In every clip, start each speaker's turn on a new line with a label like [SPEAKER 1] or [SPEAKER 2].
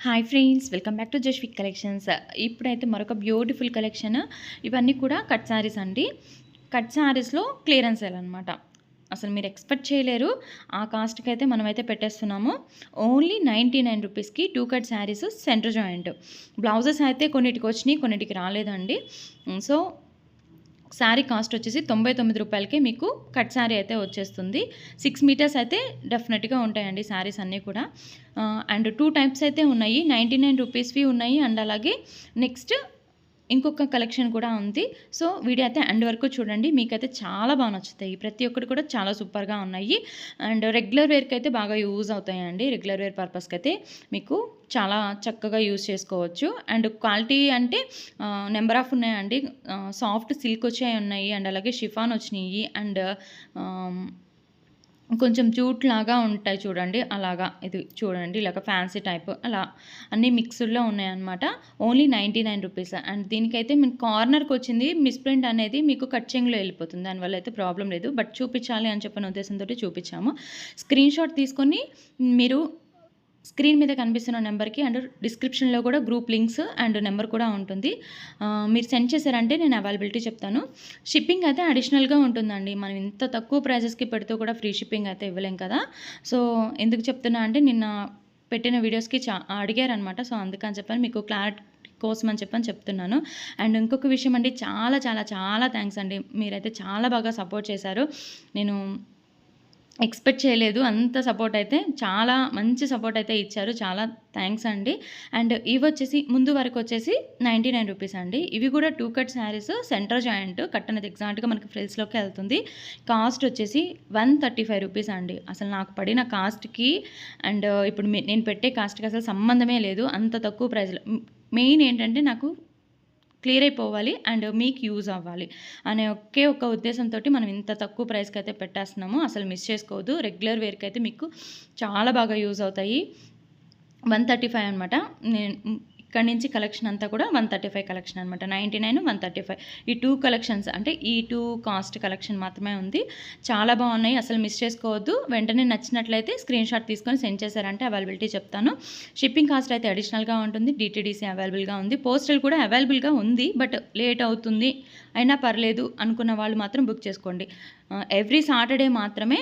[SPEAKER 1] Hi friends, welcome back to Jaswik collections. ఇప్పుడైతే మరొక beautiful collection. ఇవన్నీ కూడా కట్ శారీస్ అండి. కట్ శారీస్లో క్లియరెన్స్ సేల్ అనమాట. అసలు మీరు ఎక్స్పెక్ట్ చేయలేరు ఆ కాస్ట్కి అయితే మనమైతే పెట్టేస్తున్నాము. ఓన్లీ 99 రూపీస్కి 2 cut saris centre joint. Blouses అయితే కొన్నిటికి వచ్చినాయి, కొన్నిటికి రాలేదండి. సో శారీ కాస్ట్ వచ్చేసి 99 రూపాయలకే మీకు కట్ శారీ అయితే వచ్చేస్తుంది. 6 మీటర్స్ అయితే డెఫినెట్గా ఉంటాయండి శారీస్ అన్నీ కూడా. అండ్ 2 టైప్స్ అయితే ఉన్నాయి, 99 రూపీస్వి ఉన్నాయి. అండ్ అలాగే నెక్స్ట్ ఇంకొక కలెక్షన్ కూడా ఉంది. సో వీడియో అయితే ఎండ్ వరకు చూడండి, మీకైతే చాలా బాగా నచ్చుతాయి. ప్రతి ఒక్కటి కూడా చాలా సూపర్గా ఉన్నాయి. అండ్ రెగ్యులర్ వేర్కి అయితే బాగా యూజ్ అవుతాయండి. రెగ్యులర్ వేర్ పర్పస్కి అయితే మీకు చాలా చక్కగా యూజ్ చేసుకోవచ్చు. అండ్ క్వాలిటీ అంటే నెంబర్ ఆఫ్ ఉన్నాయండి. సాఫ్ట్ సిల్క్ వచ్చాయి ఉన్నాయి, అండ్ అలాగే షిఫాన్ వచ్చినాయి, అండ్ కొంచెం జూట్ లాగా ఉంటాయి చూడండి, అలాగా ఇది చూడండి, ఇలాగ ఫ్యాన్సీ టైప్ అలా అన్నీ మిక్స్డ్లో ఉన్నాయన్నమాట. Only 99 rupees. అండ్ దీనికైతే మీకు కార్నర్కి వచ్చింది మిస్ప్రింట్ అనేది మీకు కట్చింగ్లో వెళ్ళిపోతుంది, దానివల్ల అయితే ప్రాబ్లం లేదు. బట్ చూపించాలి అని చెప్పిన ఉద్దేశంతో చూపించాము. స్క్రీన్ షాట్ తీసుకొని మీరు స్క్రీన్ మీద కనిపిస్తున్న నెంబర్కి అండ్ డిస్క్రిప్షన్లో కూడా గ్రూప్ లింక్స్ అండ్ నెంబర్ కూడా ఉంటుంది. మీరు సెండ్ చేశారంటే నేను అవైలబిలిటీ చెప్తాను. షిప్పింగ్ అయితే అడిషనల్గా ఉంటుందండి. మనం ఇంత తక్కువ ప్రైజెస్కి పెడుతూ కూడా ఫ్రీ షిప్పింగ్ అయితే ఇవ్వలేం కదా. సో ఎందుకు చెప్తున్నా అంటే నిన్న పెట్టిన వీడియోస్కి అడిగారనమాట. సో అందుకని చెప్పని మీకు క్లారిటీ కోసం అని చెప్పని చెప్తున్నాను. అండ్ ఇంకొక విషయం అండి, చాలా చాలా చాలా థ్యాంక్స్ అండి. మీరైతే చాలా బాగా సపోర్ట్ చేశారు. నేను ఎక్స్పెక్ట్ చేయలేదు అంత సపోర్ట్ అయితే. చాలా మంచి సపోర్ట్ అయితే ఇచ్చారు. చాలా థ్యాంక్స్ అండి. అండ్ ఇవి వచ్చేసి ముందు వరకు వచ్చేసి 99 రూపీస్ అండి. ఇవి కూడా 2 cut saris centre joint cut అనేది ఎగ్జాక్ట్గా మనకి ఫ్రిల్స్లోకి వెళ్తుంది. కాస్ట్ వచ్చేసి 135 రూపీస్ అండి. అసలు నాకు పడిన కాస్ట్కి అండ్ ఇప్పుడు నేను పెట్టే కాస్ట్కి అసలు సంబంధమే లేదు. అంత తక్కువ ప్రైస్లో. మెయిన్ ఏంటంటే నాకు క్లియర్ అయిపోవాలి అండ్ మీకు యూజ్ అవ్వాలి అనే ఒకే ఒక ఉద్దేశంతో మనం ఇంత తక్కువ ప్రైస్కి అయితే పెట్టేస్తున్నాము. అసలు మిస్ చేసుకోవద్దు. రెగ్యులర్ వేర్కి అయితే మీకు చాలా బాగా యూజ్ అవుతాయి. 135 అనమాట. నేను ఇక్కడ నుంచి కలెక్షన్ అంతా కూడా 135 కలెక్షన్ అనమాట. 99, 135 ఈ 2 కలెక్షన్స్ అంటే ఈ 2 కాస్ట్ కలెక్షన్ మాత్రమే ఉంది. చాలా బాగున్నాయి, అసలు మిస్ చేసుకోవద్దు. వెంటనే నచ్చినట్లయితే స్క్రీన్ షాట్ తీసుకొని సెండ్ చేశారంటే అవైలబిలిటీ చెప్తాను. షిప్పింగ్ కాస్ట్ అయితే అడిషనల్గా ఉంటుంది. DTDC అవైలబుల్గా ఉంది. పోస్టల్ కూడా అవైలబుల్గా ఉంది, బట్ లేట్ అవుతుంది అయినా పర్లేదు అనుకున్న వాళ్ళు మాత్రం బుక్ చేసుకోండి. ఎవ్రీ సాటర్డే మాత్రమే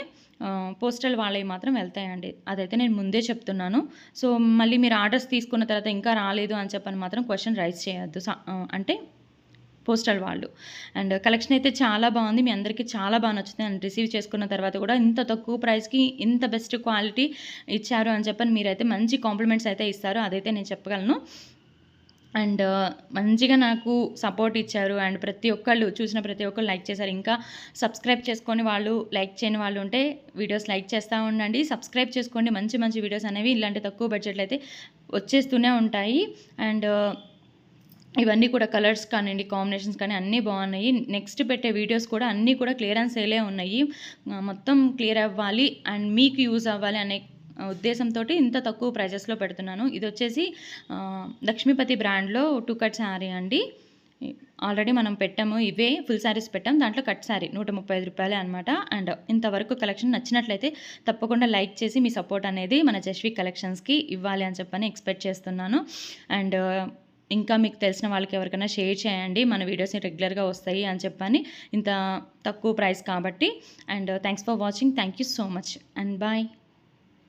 [SPEAKER 1] పోస్టల్ వాళ్ళవి మాత్రం వెళ్తాయండి. అదైతే నేను ముందే చెప్తున్నాను. సో మళ్ళీ మీరు ఆర్డర్స్ తీసుకున్న తర్వాత ఇంకా రాలేదు అని చెప్పని మాత్రం క్వశ్చన్ రైజ్ చేయొద్దు, అంటే పోస్టల్ వాళ్ళు. అండ్ కలెక్షన్ అయితే చాలా బాగుంది, మీ అందరికీ చాలా బాగా నచ్చుతుంది. అండ్ రిసీవ్ చేసుకున్న తర్వాత కూడా ఇంత తక్కువ ప్రైస్కి ఇంత బెస్ట్ క్వాలిటీ ఇచ్చారు అని చెప్పని మీరైతే మంచి కాంప్లిమెంట్స్ అయితే ఇస్తారు, అదైతే నేను చెప్పగలను. అండ్ మంచిగా నాకు సపోర్ట్ ఇచ్చారు. అండ్ ప్రతి ఒక్కళ్ళు చూసిన ప్రతి ఒక్కళ్ళు లైక్ చేశారు. ఇంకా సబ్స్క్రైబ్ చేసుకొని వాళ్ళు లైక్ చేయని వాళ్ళు ఉంటే వీడియోస్ లైక్ చేస్తూ ఉండండి. సబ్స్క్రైబ్ చేసుకోండి. మంచి మంచి వీడియోస్ అనేవి ఇలాంటి తక్కువ బడ్జెట్లో అయితే వచ్చేస్తూనే ఉంటాయి. అండ్ ఇవన్నీ కూడా కలర్స్ కానివ్వండి, కాంబినేషన్స్ కానీ అన్నీ బాగున్నాయి. నెక్స్ట్ పెట్టే వీడియోస్ కూడా అన్నీ కూడా క్లియరెన్స్ సేలే ఉన్నాయి. మొత్తం క్లియర్ అవ్వాలి అండ్ మీకు యూజ్ అవ్వాలి అనే ఉద్దేశంతో ఇంత తక్కువ ప్రైజెస్లో పెడుతున్నాను. ఇది వచ్చేసి లక్ష్మీపతి బ్రాండ్లో 2 కట్ శారీ అండి. ఆల్రెడీ మనం పెట్టాము, ఇవే ఫుల్ శారీస్ పెట్టాం, దాంట్లో కట్ శారీ 135 రూపాయలే అనమాట. అండ్ ఇంతవరకు కలెక్షన్ నచ్చినట్లయితే తప్పకుండా లైక్ చేసి మీ సపోర్ట్ అనేది మన జస్విక్ కలెక్షన్స్కి ఇవ్వాలి అని చెప్పని ఎక్స్పెక్ట్ చేస్తున్నాను. అండ్ ఇంకా మీకు తెలిసిన వాళ్ళకి ఎవరికైనా షేర్ చేయండి, మన వీడియోస్ రెగ్యులర్గా వస్తాయి అని చెప్పని, ఇంత తక్కువ ప్రైస్ కాబట్టి. And thanks for watching. Thank you so much and bye.